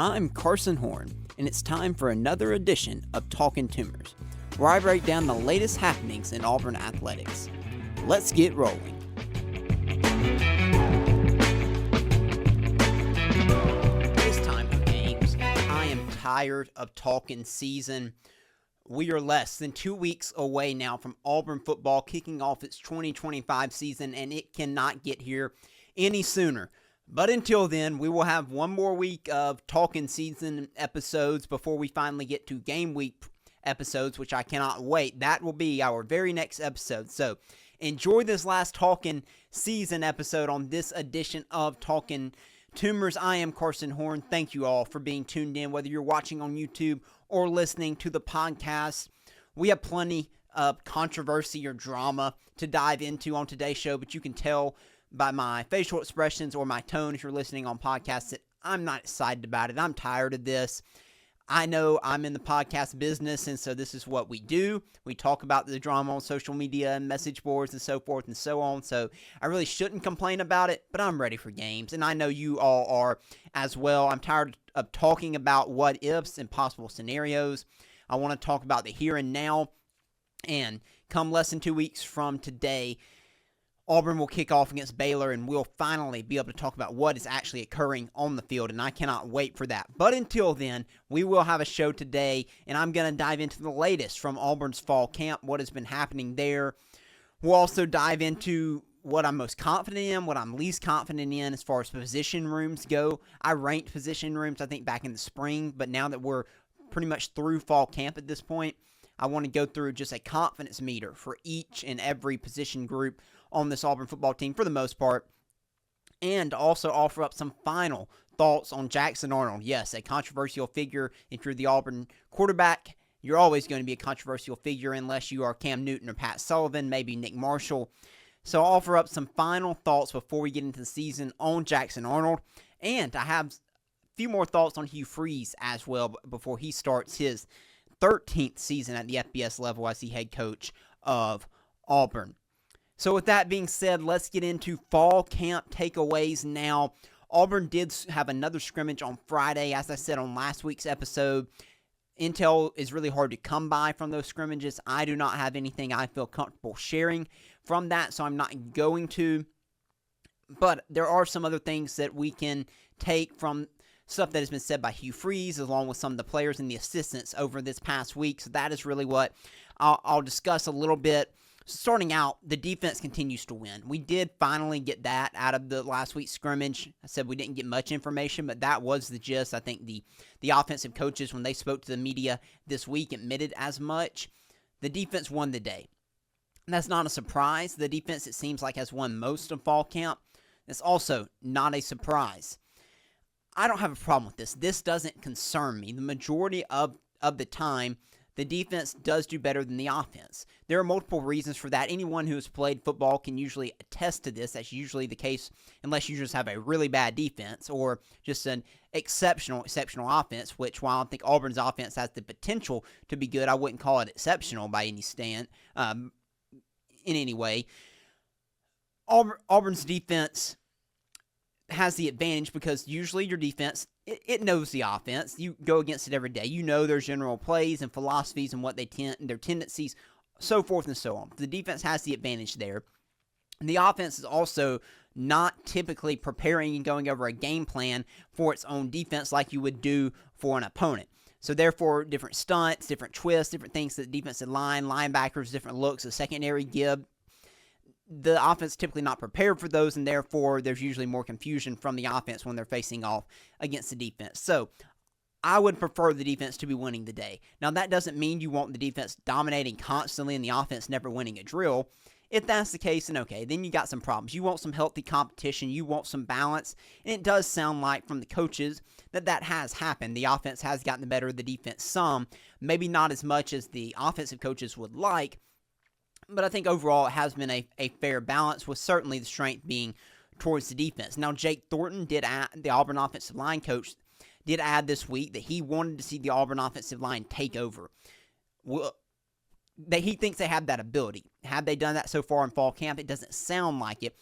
I'm Carson Horn, and it's time for another edition of Talkin' Tumors, where I break down the latest happenings in Auburn athletics. Let's get rolling. It's time for games. I am tired of Talkin' season. We are less than 2 weeks away now from Auburn football kicking off its 2025 season, and it cannot get here any sooner. But until then, we will have one more week of Talkin' season episodes before we finally get to game week episodes, which I cannot wait. That will be our very next episode. So enjoy this last Talkin' season episode on this edition of Talkin' Tumors. I am Carson Horn. Thank you all for being tuned in, whether you're watching on YouTube or listening to the podcast. We have plenty of controversy or drama to dive into on today's show, but you can tell by my facial expressions or my tone if you're listening on podcasts that I'm not excited about it. I'm tired of this. I know I'm in the podcast business, and so this is what we do. We talk about the drama on social media and message boards and so forth and so on, so I really shouldn't complain about it, but I'm ready for games, and I know you all are as well. I'm tired of talking about what-ifs and possible scenarios. I want to talk about the here and now, and come less than 2 weeks from today, Auburn will kick off against Baylor, and we'll finally be able to talk about what is actually occurring on the field, and I cannot wait for that. But until then, we will have a show today, and I'm going to dive into the latest from Auburn's fall camp, what has been happening there. We'll also dive into what I'm most confident in, what I'm least confident in as far as position rooms go. I ranked position rooms, I think, back in the spring, but now that we're pretty much through fall camp at this point, I want to go through just a confidence meter for each and every position group on this Auburn football team for the most part, and also offer up some final thoughts on Jackson Arnold. Yes, a controversial figure. If you're the Auburn quarterback, you're always going to be a controversial figure unless you are Cam Newton or Pat Sullivan, maybe Nick Marshall. So I'll offer up some final thoughts before we get into the season on Jackson Arnold, and I have a few more thoughts on Hugh Freeze as well before he starts his 13th season at the FBS level as the head coach of Auburn. So with that being said, let's get into fall camp takeaways now. Auburn did have another scrimmage on Friday. As I said on last week's episode, intel is really hard to come by from those scrimmages. I do not have anything I feel comfortable sharing from that, so I'm not going to. But there are some other things that we can take from stuff that has been said by Hugh Freeze, along with some of the players and the assistants over this past week. So that is really what I'll discuss a little bit. Starting out, the defense continues to win. We did finally get that out of the last week's scrimmage. I said we didn't get much information, but that was the gist. I think the offensive coaches, when they spoke to the media this week, admitted as much. The defense won the day. And that's not a surprise. The defense, it seems like, has won most of fall camp. It's also not a surprise. I don't have a problem with this. This doesn't concern me. The majority of the time, the defense does do better than the offense. There are multiple reasons for that. Anyone who has played football can usually attest to this. That's usually the case unless you just have a really bad defense or just an exceptional offense, which while I think Auburn's offense has the potential to be good, I wouldn't call it exceptional by any stand in any way. Auburn's defense has the advantage because usually your defense, it knows the offense. You go against it every day. You know their general plays and philosophies and what their tendencies, so forth and so on. The defense has the advantage there. And the offense is also not typically preparing and going over a game plan for its own defense like you would do for an opponent. So therefore, different stunts, different twists, different things that the defensive line, linebackers, different looks, the secondary give. The offense is typically not prepared for those, and therefore there's usually more confusion from the offense when they're facing off against the defense. So I would prefer the defense to be winning the day. Now, that doesn't mean you want the defense dominating constantly and the offense never winning a drill. If that's the case, then okay, then you got some problems. You want some healthy competition. You want some balance. And it does sound like from the coaches that has happened. The offense has gotten the better of the defense some, maybe not as much as the offensive coaches would like, but I think overall it has been a fair balance, with certainly the strength being towards the defense. Now, Jake Thornton, the Auburn offensive line coach, did add this week that he wanted to see the Auburn offensive line take over. Well, that he thinks they have that ability. Have they done that so far in fall camp? It doesn't sound like it.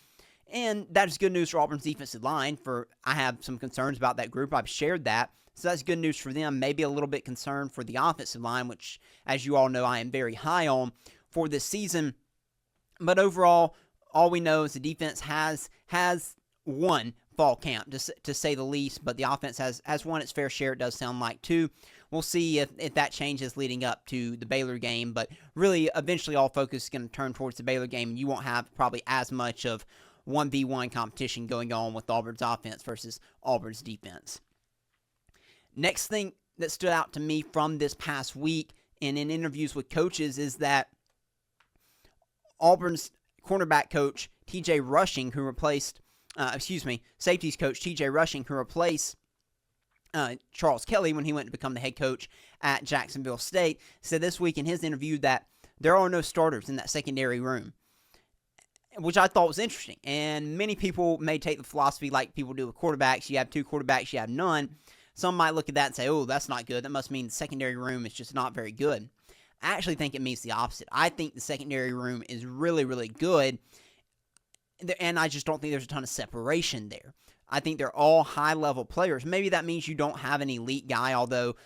And that is good news for Auburn's defensive line. I have some concerns about that group. I've shared that. So that's good news for them. Maybe a little bit concerned for the offensive line, which, as you all know, I am very high on for this season. But overall, all we know is the defense has won fall camp, to say the least, but the offense has won its fair share, it does sound like, too. We'll see if that changes leading up to the Baylor game, but really, eventually, all focus is going to turn towards the Baylor game, and you won't have probably as much of 1v1 competition going on with Auburn's offense versus Auburn's defense. Next thing that stood out to me from this past week and in interviews with coaches is that Auburn's cornerback coach, TJ Rushing, who replaced, safeties coach TJ Rushing, who replaced Charles Kelly when he went to become the head coach at Jacksonville State, said this week in his interview that there are no starters in that secondary room, which I thought was interesting. And many people may take the philosophy like people do with quarterbacks. You have two quarterbacks, you have none. Some might look at that and say, oh, that's not good. That must mean the secondary room is just not very good. I actually think it means the opposite. I think the secondary room is really, really good, and I just don't think there's a ton of separation there. I think they're all high-level players. Maybe that means you don't have an elite guy, although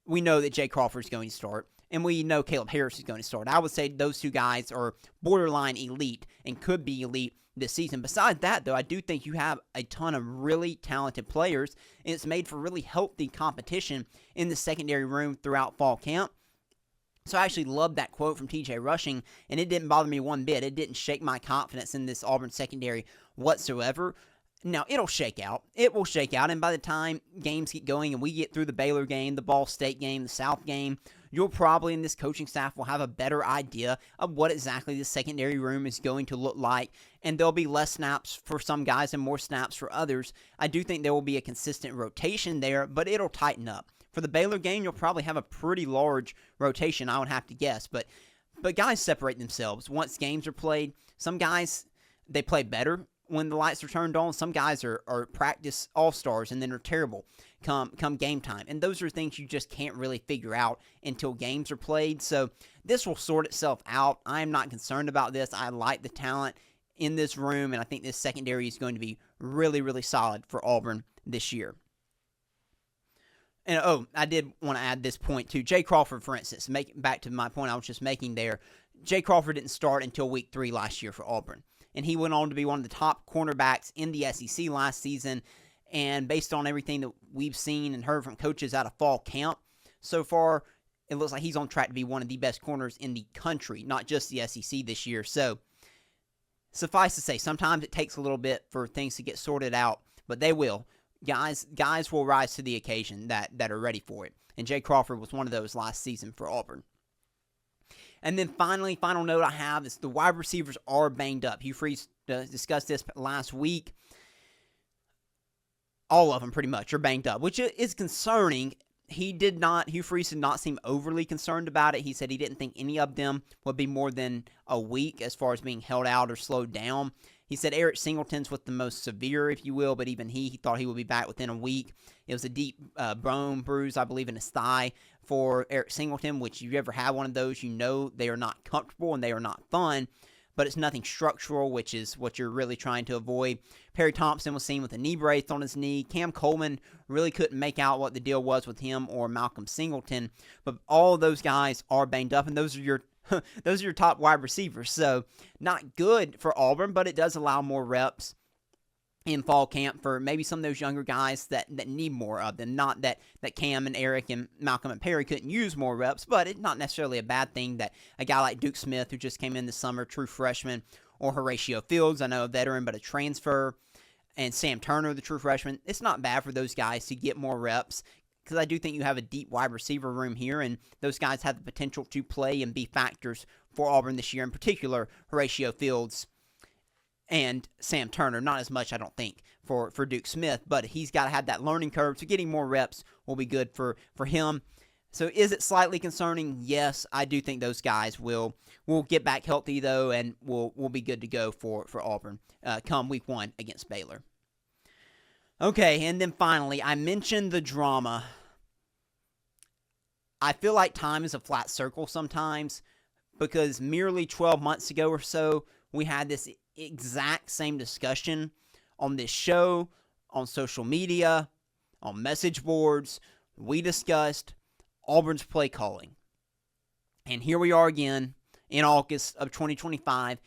we know that Jay Crawford is going to start, and we know Caleb Harris is going to start. I would say those two guys are borderline elite and could be elite this season. Besides that, though, I do think you have a ton of really talented players, and it's made for really healthy competition in the secondary room throughout fall camp. So I actually loved that quote from TJ Rushing, and it didn't bother me one bit. It didn't shake my confidence in this Auburn secondary whatsoever. Now, it'll shake out. It will shake out, and by the time games get going and we get through the Baylor game, the Ball State game, the South game, you'll probably, and this coaching staff will have a better idea of what exactly the secondary room is going to look like, and there'll be less snaps for some guys and more snaps for others. I do think there will be a consistent rotation there, but it'll tighten up. For the Baylor game, you'll probably have a pretty large rotation, I would have to guess. But guys separate themselves once games are played. Some guys, they play better when the lights are turned on. Some guys are practice all-stars and then are terrible come game time. And those are things you just can't really figure out until games are played. So this will sort itself out. I am not concerned about this. I like the talent in this room, and I think this secondary is going to be really, really solid for Auburn this year. And, I did want to add this point, too. Jay Crawford, for instance, back to my point I was just making there, Jay Crawford didn't start until week 3 last year for Auburn. And he went on to be one of the top cornerbacks in the SEC last season. And based on everything that we've seen and heard from coaches out of fall camp so far, it looks like he's on track to be one of the best corners in the country, not just the SEC this year. So, suffice to say, sometimes it takes a little bit for things to get sorted out, but they will. Guys will rise to the occasion that are ready for it. And Jay Crawford was one of those last season for Auburn. And then finally, final note I have is the wide receivers are banged up. Hugh Freeze discussed this last week. All of them pretty much are banged up, which is concerning. Hugh Freeze did not seem overly concerned about it. He said he didn't think any of them would be more than a week as far as being held out or slowed down. He said Eric Singleton's with the most severe, if you will, but even he thought he would be back within a week. It was a deep bone bruise, I believe, in his thigh for Eric Singleton, which if you ever have one of those, you know they are not comfortable and they are not fun, but it's nothing structural, which is what you're really trying to avoid. Perry Thompson was seen with a knee brace on his knee. Cam Coleman really couldn't make out what the deal was with him or Malcolm Singleton, but all of those guys are banged up, and those are your top wide receivers. So not good for Auburn, but it does allow more reps in fall camp for maybe some of those younger guys that need more of them. Not that Cam and Eric and Malcolm and Perry couldn't use more reps, but it's not necessarily a bad thing that a guy like Duke Smith, who just came in this summer, true freshman, or Horatio Fields, I know a veteran but a transfer, and Sam Turner, the true freshman, it's not bad for those guys to get more reps, because I do think you have a deep wide receiver room here, and those guys have the potential to play and be factors for Auburn this year, in particular Horatio Fields and Sam Turner. Not as much, I don't think, for Duke Smith, but he's got to have that learning curve, so getting more reps will be good for him. So is it slightly concerning? Yes, I do think those guys will get back healthy, though, and will be good to go for Auburn come week 1 against Baylor. Okay, and then finally, I mentioned the drama. I feel like time is a flat circle sometimes, because merely 12 months ago or so, we had this exact same discussion on this show, on social media, on message boards. We discussed Auburn's play calling. And here we are again in August of 2025,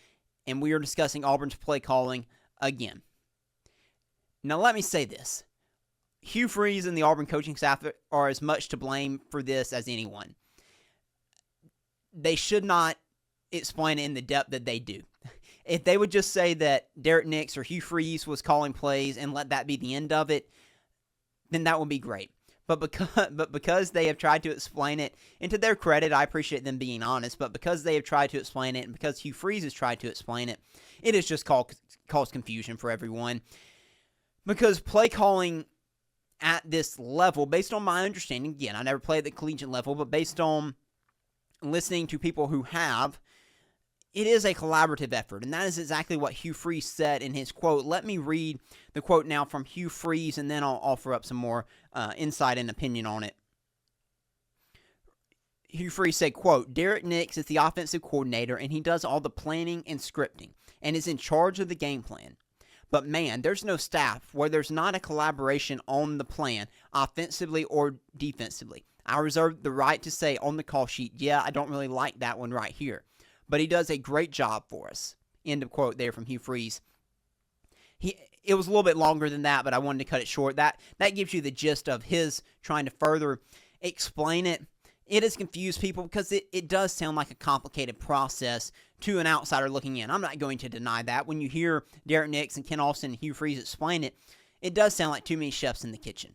and we are discussing Auburn's play calling again. Now, let me say this. Hugh Freeze and the Auburn coaching staff are as much to blame for this as anyone. They should not explain it in the depth that they do. If they would just say that Derek Nix or Hugh Freeze was calling plays and let that be the end of it, then that would be great. But because they have tried to explain it, and to their credit, I appreciate them being honest, but because they have tried to explain it, and because Hugh Freeze has tried to explain it, it has just caused confusion for everyone. Because play calling at this level, based on my understanding, again, I never played at the collegiate level, but based on listening to people who have, it is a collaborative effort, and that is exactly what Hugh Freeze said in his quote. Let me read the quote now from Hugh Freeze, and then I'll offer up some more insight and opinion on it. Hugh Freeze said, quote, Derek Nix is the offensive coordinator, and he does all the planning and scripting, and is in charge of the game plan. But man, there's no staff where there's not a collaboration on the plan, offensively or defensively. I reserve the right to say on the call sheet, yeah, I don't really like that one right here. But he does a great job for us. End of quote there from Hugh Freeze. It was a little bit longer than that, but I wanted to cut it short. That gives you the gist of his trying to further explain it. It has confused people because it does sound like a complicated process to an outsider looking in. I'm not going to deny that. When you hear Derek Nix and Ken Austin and Hugh Freeze explain it, it does sound like too many chefs in the kitchen.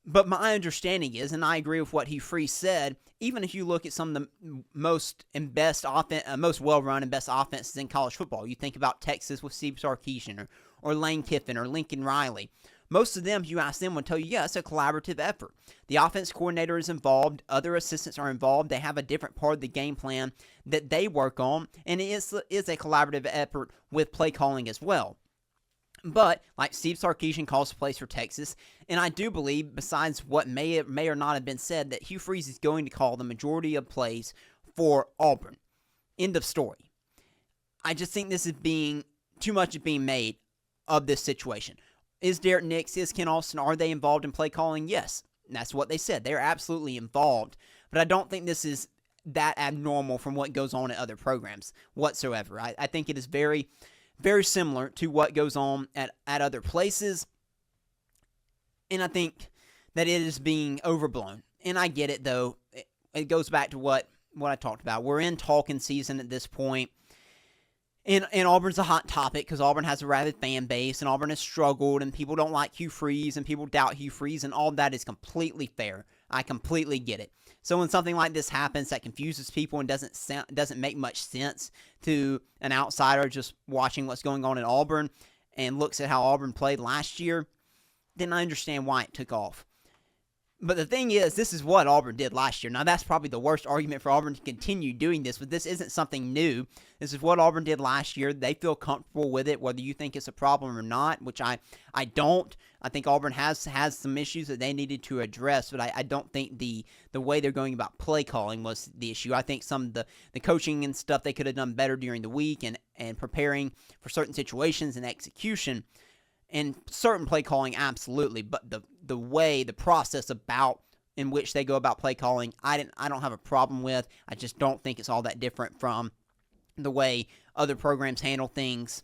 But my understanding is, and I agree with what Hugh Freeze said, even if you look at some of the most and best most well-run and best offenses in college football, you think about Texas with Steve Sarkisian or Lane Kiffin or Lincoln Riley. Most of them, if you ask them, will tell you, yeah, it's a collaborative effort. The offense coordinator is involved. Other assistants are involved. They have a different part of the game plan that they work on, and it is a collaborative effort with play calling as well. But, like Steve Sarkisian calls the plays for Texas, and I do believe, besides what may or not have been said, that Hugh Freeze is going to call the majority of plays for Auburn. End of story. I just think this is too much is being made of this situation. Is Derek Nix, is Ken Austin, are they involved in play calling? Yes, that's what they said. They're absolutely involved, but I don't think this is that abnormal from what goes on at other programs whatsoever. I think it is very, very similar to what goes on at other places, and I think that it is being overblown. And I get it, though. It goes back to what I talked about. We're in Talkin season at this point, and Auburn's a hot topic because Auburn has a rabid fan base, and Auburn has struggled, and people don't like Hugh Freeze, and people doubt Hugh Freeze, and all that is completely fair. I completely get it. So when something like this happens that confuses people and doesn't make much sense to an outsider just watching what's going on in Auburn and looks at how Auburn played last year, then I understand why it took off. But the thing is, this is what Auburn did last year. Now, that's probably the worst argument for Auburn to continue doing this, but this isn't something new. This is what Auburn did last year. They feel comfortable with it, whether you think it's a problem or not, which I don't. I think Auburn has some issues that they needed to address, but I don't think the way they're going about play calling was the issue. I think some of the coaching and stuff they could have done better during the week and preparing for certain situations and execution. And certain play calling, absolutely, but the process in which they go about play calling, I don't have a problem with. I just don't think it's all that different from the way other programs handle things.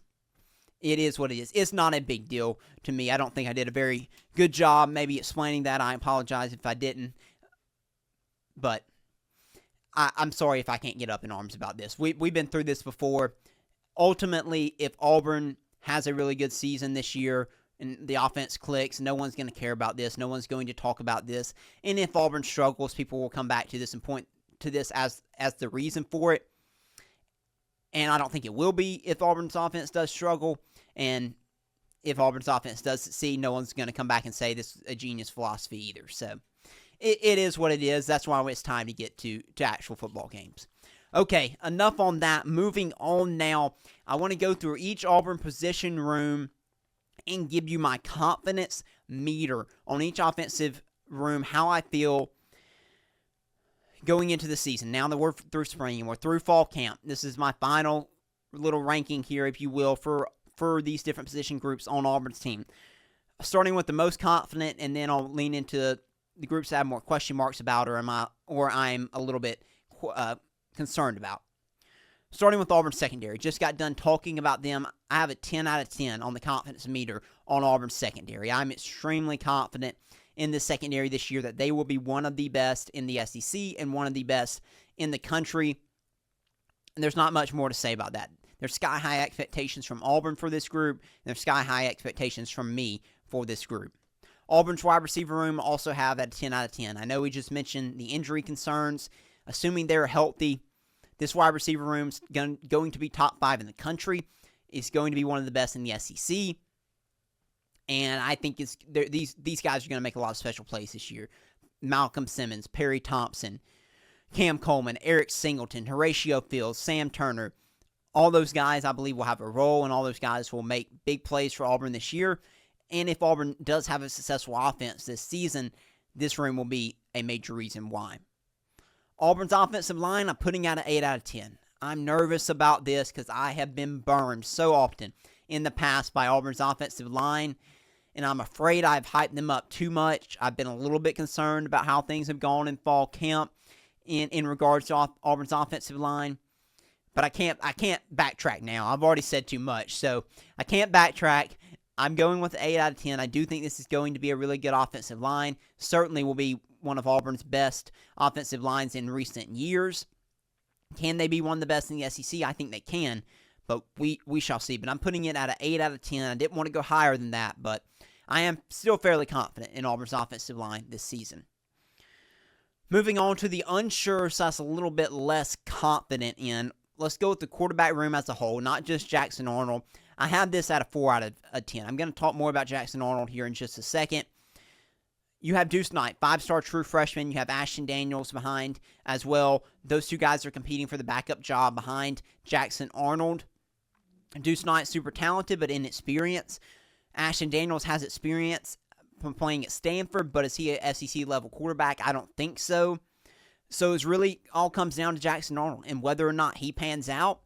It is what it is. It's not a big deal to me. I don't think I did a very good job maybe explaining that. I apologize if I didn't. But I'm sorry if I can't get up in arms about this. We've been through this before. Ultimately, if Auburn has a really good season this year and the offense clicks, no one's going to care about this. No one's going to talk about this. And if Auburn struggles, people will come back to this and point to this as the reason for it. And I don't think it will be if Auburn's offense does struggle. And if Auburn's offense does succeed, no one's going to come back and say this is a genius philosophy either. So it is what it is. That's why it's time to get to actual football games. Okay, enough on that. Moving on now, I want to go through each Auburn position room and give you my confidence meter on each offensive room, how I feel going into the season. Now that we're through spring and we're through fall camp, this is my final little ranking here, if you will, for these different position groups on Auburn's team. Starting with the most confident, and then I'll lean into the groups that I have more question marks about, or I'm a little bit concerned about. Starting with Auburn secondary, just got done talking about them. I have a 10 out of 10 on the confidence meter on Auburn secondary. I'm extremely confident in the secondary this year that they will be one of the best in the SEC and one of the best in the country. And there's not much more to say about that. There's sky-high expectations from Auburn for this group, and there's sky-high expectations from me for this group. Auburn's wide receiver room also have at a 10 out of 10. I know we just mentioned the injury concerns. Assuming they're healthy, this wide receiver room's going to be top 5 in the country. It's going to be one of the best in the SEC. And I think these guys are going to make a lot of special plays this year. Malcolm Simmons, Perry Thompson, Cam Coleman, Eric Singleton, Horatio Fields, Sam Turner. All those guys, I believe, will have a role, and all those guys will make big plays for Auburn this year. And if Auburn does have a successful offense this season, this room will be a major reason why. Auburn's offensive line, I'm putting out an 8 out of 10. I'm nervous about this because I have been burned so often in the past by Auburn's offensive line, and I'm afraid I've hyped them up too much. I've been a little bit concerned about how things have gone in fall camp in regards to Auburn's offensive line. But I can't backtrack now. I've already said too much, so I can't backtrack. I'm going with 8 out of 10. I do think this is going to be a really good offensive line. Certainly will be one of Auburn's best offensive lines in recent years. Can they be one of the best in the SEC? I think they can, but we shall see. But I'm putting it at an 8 out of 10. I didn't want to go higher than that, but I am still fairly confident in Auburn's offensive line this season. Moving on to the unsure, so that's a little bit less confident in. Let's go with the quarterback room as a whole, not just Jackson Arnold. I have this at a 4 out of 10. I'm going to talk more about Jackson Arnold here in just a second. You have Deuce Knight, 5-star true freshman. You have Ashton Daniels behind as well. Those two guys are competing for the backup job behind Jackson Arnold. Deuce Knight, super talented, but inexperienced. Ashton Daniels has experience from playing at Stanford, but is he an SEC-level quarterback? I don't think so. So it's really all comes down to Jackson Arnold and whether or not he pans out,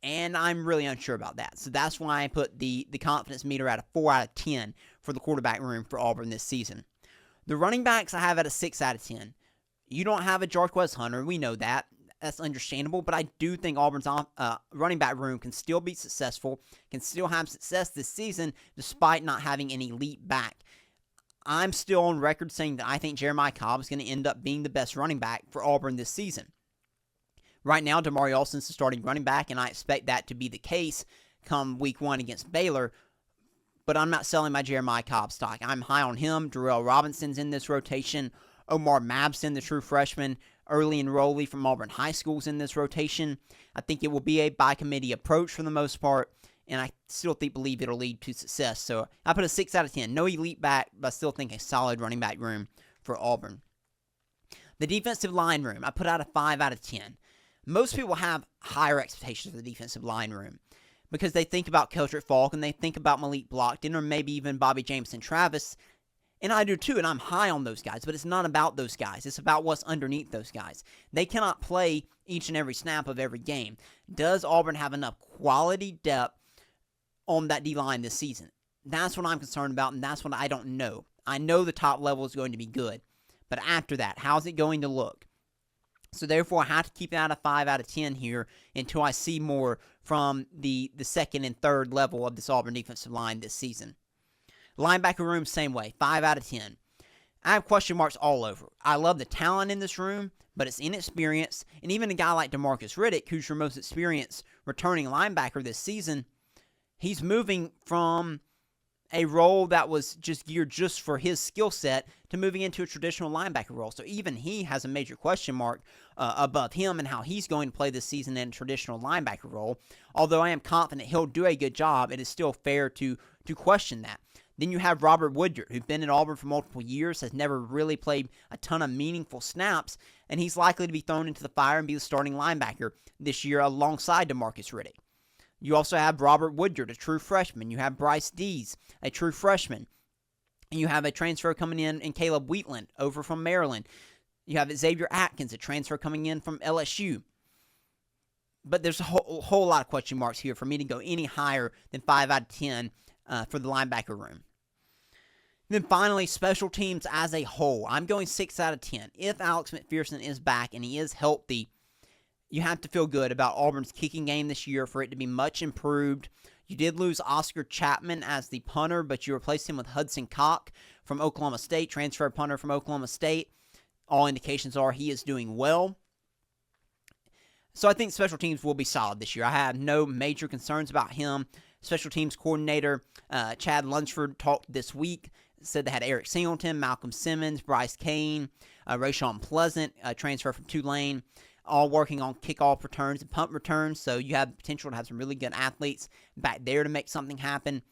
and I'm really unsure about that. So that's why I put the confidence meter at a 4 out of 10 for the quarterback room for Auburn this season. The running backs I have at a 6 out of 10. You don't have a Jarquez Hunter. We know that. That's understandable, but I do think Auburn's running back room can still be successful, can still have success this season despite not having an elite back. I'm still on record saying that I think Jeremiah Cobb is going to end up being the best running back for Auburn this season. Right now, Damari Alston's the starting running back, and I expect that to be the case come week 1 against Baylor, but I'm not selling my Jeremiah Cobb stock. I'm high on him. Darrell Robinson's in this rotation. Omar Mabson, the true freshman, early enrollee from Auburn High School's in this rotation. I think it will be a by-committee approach for the most part, and I still believe it'll lead to success. So I put a 6 out of 10. No elite back, but I still think a solid running back room for Auburn. The defensive line room, I put out a 5 out of 10. Most people have higher expectations for the defensive line room because they think about Keldrick Falk and they think about Malik Blockton or maybe even Bobby Jameson Travis. And I do too, and I'm high on those guys, but it's not about those guys. It's about what's underneath those guys. They cannot play each and every snap of every game. Does Auburn have enough quality depth on that D-line this season? That's what I'm concerned about, and that's what I don't know. I know the top level is going to be good, but after that, how's it going to look? So therefore, I have to keep it at a 5 out of 10 here until I see more from the second and third level of this Auburn defensive line this season. Linebacker room, same way, 5 out of 10. I have question marks all over. I love the talent in this room, but it's inexperience, and even a guy like DeMarcus Riddick, who's your most experienced returning linebacker this season, he's moving from a role that was just geared just for his skill set to moving into a traditional linebacker role. So even he has a major question mark above him and how he's going to play this season in a traditional linebacker role. Although I am confident he'll do a good job, it is still fair to question that. Then you have Robert Woodyard, who's been at Auburn for multiple years, has never really played a ton of meaningful snaps, and he's likely to be thrown into the fire and be the starting linebacker this year alongside DeMarcus Riddick. You also have Robert Woodyard, a true freshman. You have Bryce Dees, a true freshman. And you have a transfer coming in Caleb Wheatland over from Maryland. You have Xavier Atkins, a transfer coming in from LSU. But there's a whole lot of question marks here for me to go any higher than 5 out of 10 for the linebacker room. Then finally, special teams as a whole. I'm going 6 out of 10. If Alex McPherson is back and he is healthy, you have to feel good about Auburn's kicking game this year for it to be much improved. You did lose Oscar Chapman as the punter, but you replaced him with Hudson Cock from Oklahoma State, transfer punter from Oklahoma State. All indications are he is doing well. So I think special teams will be solid this year. I have no major concerns about him. Special teams coordinator Chad Lunsford talked this week, said they had Eric Singleton, Malcolm Simmons, Bryce Kane, Rashawn Pleasant, transfer from Tulane, all working on kickoff returns and punt returns. So you have the potential to have some really good athletes back there to make something happen.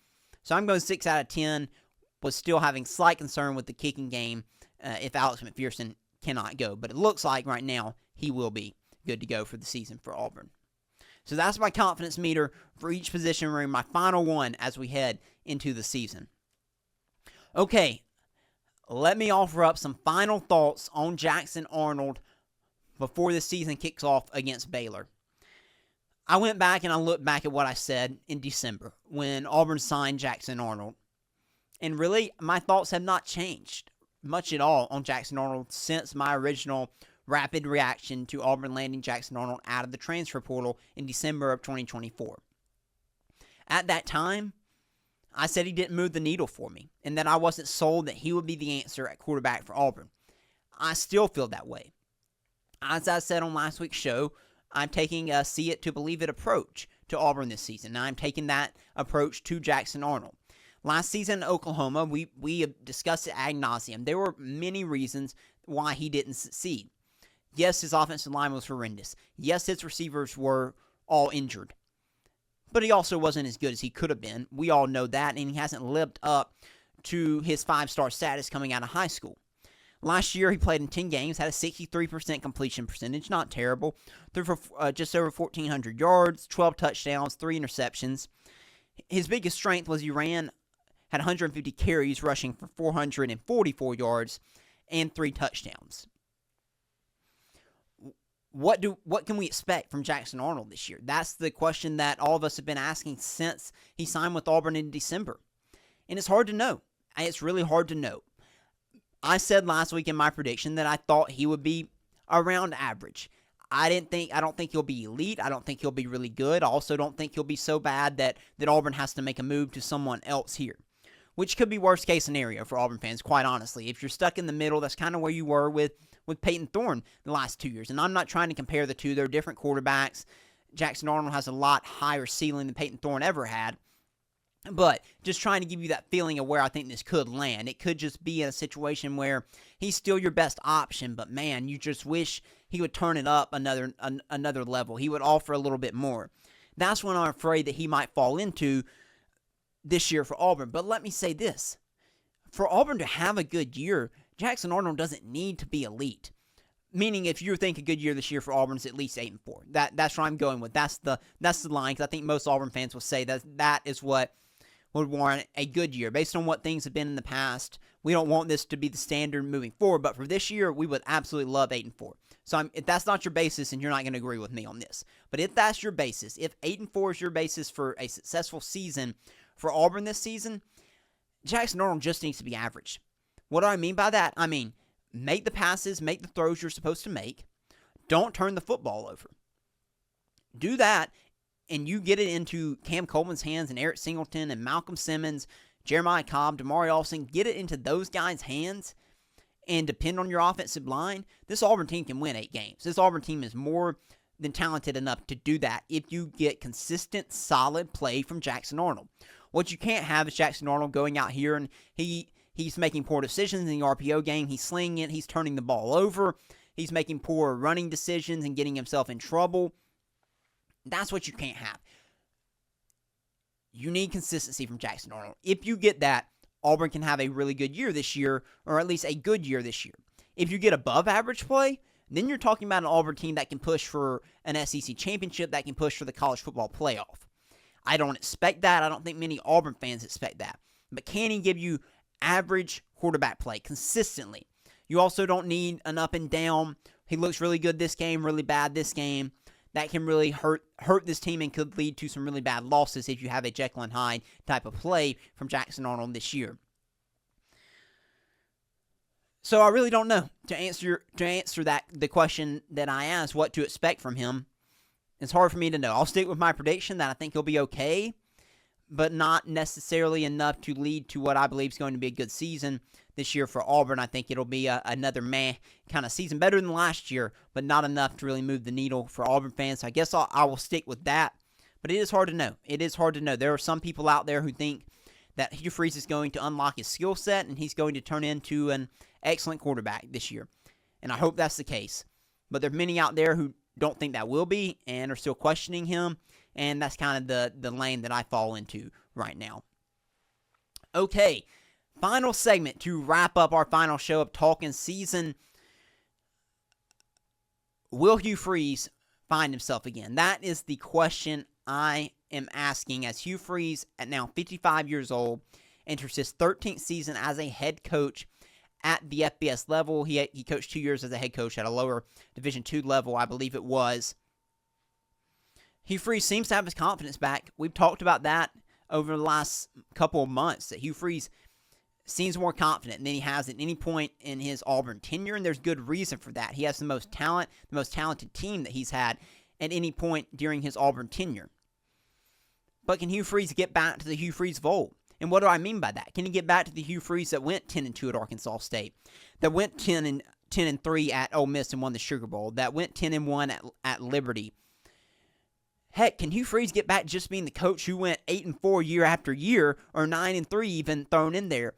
So I'm going 6 out of 10, but still having slight concern with the kicking game if Alex McPherson cannot go. But it looks like right now he will be good to go for the season for Auburn. So that's my confidence meter for each position room, my final one as we head into the season. Okay, let me offer up some final thoughts on Jackson Arnold before the season kicks off against Baylor. I went back and I looked back at what I said in December when Auburn signed Jackson Arnold. And really, my thoughts have not changed much at all on Jackson Arnold since my original rapid reaction to Auburn landing Jackson Arnold out of the transfer portal in December of 2024. At that time, I said he didn't move the needle for me and that I wasn't sold that he would be the answer at quarterback for Auburn. I still feel that way. As I said on last week's show, I'm taking a see it to believe it approach to Auburn this season. And I'm taking that approach to Jackson Arnold. Last season in Oklahoma, we discussed it ad nauseum. There were many reasons why he didn't succeed. Yes, his offensive line was horrendous. Yes, his receivers were all injured. But he also wasn't as good as he could have been. We all know that, and he hasn't lived up to his 5-star status coming out of high school. Last year, he played in 10 games, had a 63% completion percentage, not terrible. Threw for just over 1,400 yards, 12 touchdowns, 3 interceptions. His biggest strength was he had 150 carries, rushing for 444 yards and 3 touchdowns. What can we expect from Jackson Arnold this year? That's the question that all of us have been asking since he signed with Auburn in December. And it's hard to know. It's really hard to know. I said last week in my prediction that I thought he would be around average. I don't think he'll be elite. I don't think he'll be really good. I also don't think he'll be so bad that Auburn has to make a move to someone else here, which could be worst case scenario for Auburn fans, quite honestly. If you're stuck in the middle, that's kind of where you were with Peyton Thorne the last 2 years. And I'm not trying to compare the two. They're different quarterbacks. Jackson Arnold has a lot higher ceiling than Peyton Thorne ever had. But just trying to give you that feeling of where I think this could land. It could just be in a situation where he's still your best option, but man, you just wish he would turn it up another level. He would offer a little bit more. That's when I'm afraid that he might fall into this year for Auburn. But let me say this. For Auburn to have a good year, Jackson Arnold doesn't need to be elite. Meaning, if you think a good year this year for Auburn is at least 8-4. That's where I'm going with. That's the line, because I think most Auburn fans will say that is what would warrant a good year. Based on what things have been in the past, we don't want this to be the standard moving forward, but for this year, we would absolutely love 8-4. So if that's not your basis, and you're not going to agree with me on this, but if that's your basis, if 8-4 is your basis for a successful season for Auburn this season, Jackson Arnold just needs to be average. What do I mean by that? I mean, make the passes, make the throws you're supposed to make. Don't turn the football over. Do that, and you get it into Cam Coleman's hands and Eric Singleton and Malcolm Simmons, Jeremiah Cobb, Damari Olsen. Get it into those guys' hands and depend on your offensive line. This Auburn team can win 8 games. This Auburn team is more than talented enough to do that if you get consistent, solid play from Jackson Arnold. What you can't have is Jackson Arnold going out here and he's making poor decisions in the RPO game. He's slinging it. He's turning the ball over. He's making poor running decisions and getting himself in trouble. That's what you can't have. You need consistency from Jackson Arnold. If you get that, Auburn can have a really good year this year, or at least a good year this year. If you get above average play, then you're talking about an Auburn team that can push for an SEC championship, that can push for the college football playoff. I don't expect that. I don't think many Auburn fans expect that. But can he give you average quarterback play consistently? You also don't need an up and down. He looks really good this game, really bad this game. That can really hurt this team and could lead to some really bad losses if you have a Jekyll and Hyde type of play from Jackson Arnold this year. So I really don't know to answer the question that I asked, what to expect from him. It's hard for me to know. I'll stick with my prediction that I think he'll be okay, but not necessarily enough to lead to what I believe is going to be a good season this year for Auburn. I think it'll be another meh kind of season, better than last year, but not enough to really move the needle for Auburn fans. So I guess I will stick with that, but it is hard to know. It is hard to know. There are some people out there who think that Hugh Freeze is going to unlock his skill set and he's going to turn into an excellent quarterback this year, and I hope that's the case. But there are many out there who don't think that will be and are still questioning him, and that's kind of the lane that I fall into right now. Okay, final segment to wrap up our final show of Talkin season. Will Hugh Freeze find himself again? That is the question I am asking as Hugh Freeze, at now 55 years old, enters his 13th season as a head coach at the FBS level. He coached 2 years as a head coach at a lower Division II level, I believe it was. Hugh Freeze seems to have his confidence back. We've talked about that over the last couple of months, that Hugh Freeze seems more confident than he has at any point in his Auburn tenure, and there's good reason for that. He has the most talented team that he's had at any point during his Auburn tenure. But can Hugh Freeze get back to the Hugh Freeze of old? And what do I mean by that? Can he get back to the Hugh Freeze that went 10-2 at Arkansas State, that went 10-3 at Ole Miss and won the Sugar Bowl, that went 10-1 at Liberty? Heck, can Hugh Freeze get back just being the coach who went 8-4 year after year, or 9-3 even thrown in there?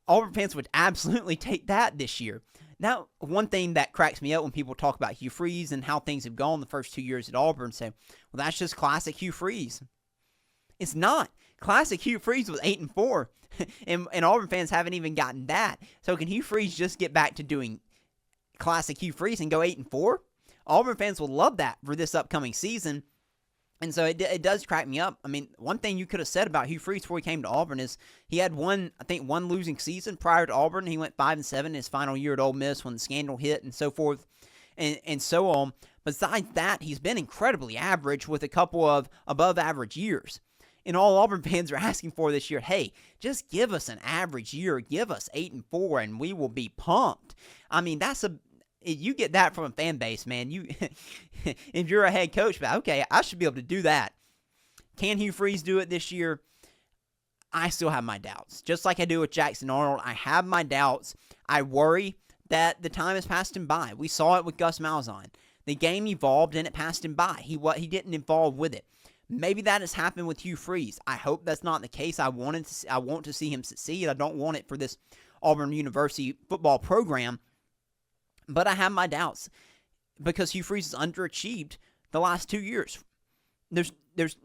Auburn fans would absolutely take that this year. Now, one thing that cracks me up when people talk about Hugh Freeze and how things have gone the first 2 years at Auburn, say, well, that's just classic Hugh Freeze. It's not. Classic Hugh Freeze was 8-4, and Auburn fans haven't even gotten that. So can Hugh Freeze just get back to doing classic Hugh Freeze and go 8-4? Auburn fans will love that for this upcoming season. And so it does crack me up. I mean, one thing you could have said about Hugh Freeze before he came to Auburn is he had one losing season prior to Auburn. He went 5-7 in his final year at Ole Miss when the scandal hit and so forth and so on. Besides that, he's been incredibly average with a couple of above-average years. And all Auburn fans are asking for this year, hey, just give us an average year. Give us 8-4, and we will be pumped. I mean, you get that from a fan base, man. If you're a head coach, but okay, I should be able to do that. Can Hugh Freeze do it this year? I still have my doubts. Just like I do with Jackson Arnold, I have my doubts. I worry that the time has passed him by. We saw it with Gus Malzahn. The game evolved and it passed him by. He didn't evolve with it. Maybe that has happened with Hugh Freeze. I hope that's not the case. I want to see him succeed. I don't want it for this Auburn University football program. But I have my doubts because Hugh Freeze has underachieved the last 2 years. There's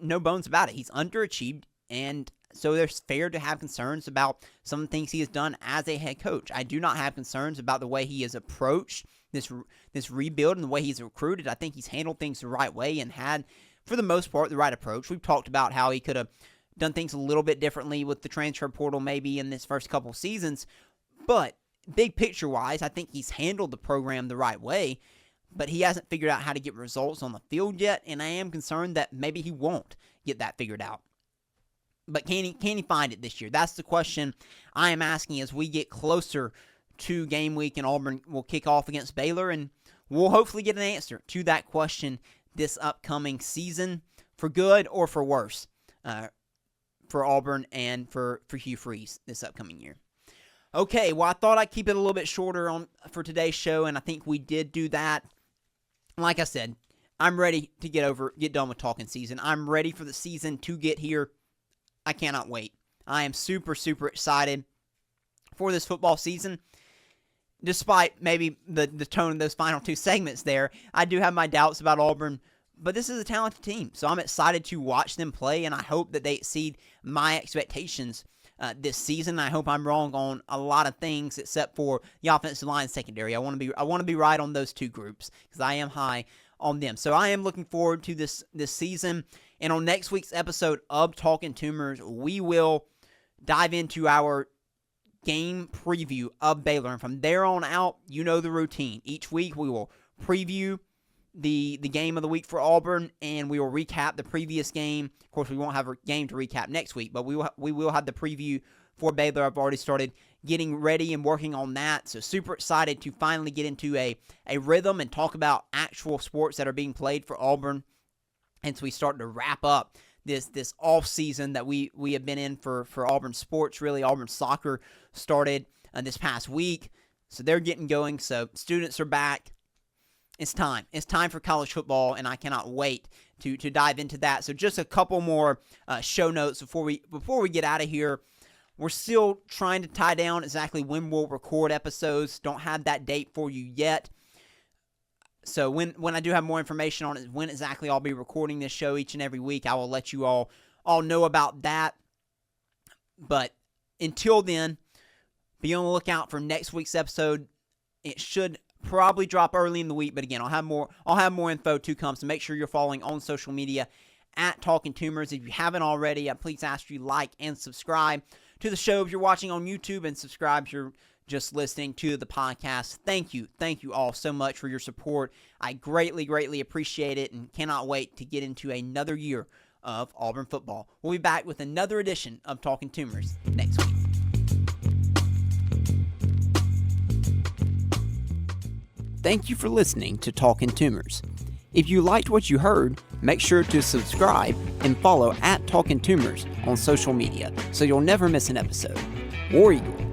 no bones about it. He's underachieved, and so there's fair to have concerns about some of the things he has done as a head coach. I do not have concerns about the way he has approached this rebuild and the way he's recruited. I think he's handled things the right way and had, for the most part, the right approach. We've talked about how he could have done things a little bit differently with the transfer portal maybe in this first couple seasons, but big picture-wise, I think he's handled the program the right way, but he hasn't figured out how to get results on the field yet, and I am concerned that maybe he won't get that figured out. But can he find it this year? That's the question I am asking as we get closer to game week, and Auburn will kick off against Baylor, and we'll hopefully get an answer to that question this upcoming season, for good or for worse, for Auburn and for Hugh Freeze this upcoming year. Okay, well, I thought I'd keep it a little bit shorter for today's show, and I think we did do that. Like I said, I'm ready to get done with Talkin season. I'm ready for the season to get here. I cannot wait. I am super, super excited for this football season. Despite maybe the tone of those final two segments there, I do have my doubts about Auburn, but this is a talented team, so I'm excited to watch them play, and I hope that they exceed my expectations this season. I hope I'm wrong on a lot of things except for the offensive line and secondary. I want to be right on those two groups because I am high on them. So I am looking forward to this season. And on next week's episode of Talkin' Tumors, we will dive into our game preview of Baylor. And from there on out, you know the routine. Each week we will preview the game of the week for Auburn, and we will recap the previous game. Of course, we won't have a game to recap next week, but we will have the preview for Baylor. I've already started getting ready and working on that. So super excited to finally get into a rhythm and talk about actual sports that are being played for Auburn. And so we start to wrap up this off season that we have been in for Auburn sports. Really, Auburn soccer started this past week. So they're getting going. So students are back. It's time. It's time for college football, and I cannot wait to dive into that. So just a couple more show notes before we get out of here. We're still trying to tie down exactly when we'll record episodes. Don't have that date for you yet. So when I do have more information on it, when exactly I'll be recording this show each and every week, I will let you all know about that. But until then, be on the lookout for next week's episode. It should probably drop early in the week, but again, I'll have more info to come. So make sure you're following on social media at Talkin Tumors. If you haven't already, please ask you like and subscribe to the show if you're watching on YouTube, and subscribe if you're just listening to the podcast. Thank you all so much for your support. I greatly appreciate it, and cannot wait to get into another year of Auburn football. We'll be back with another edition of Talkin Tumors next week. Thank you for listening to Talkin Tumors. If you liked what you heard, make sure to subscribe and follow at Talkin Tumors on social media so you'll never miss an episode. War Eagle.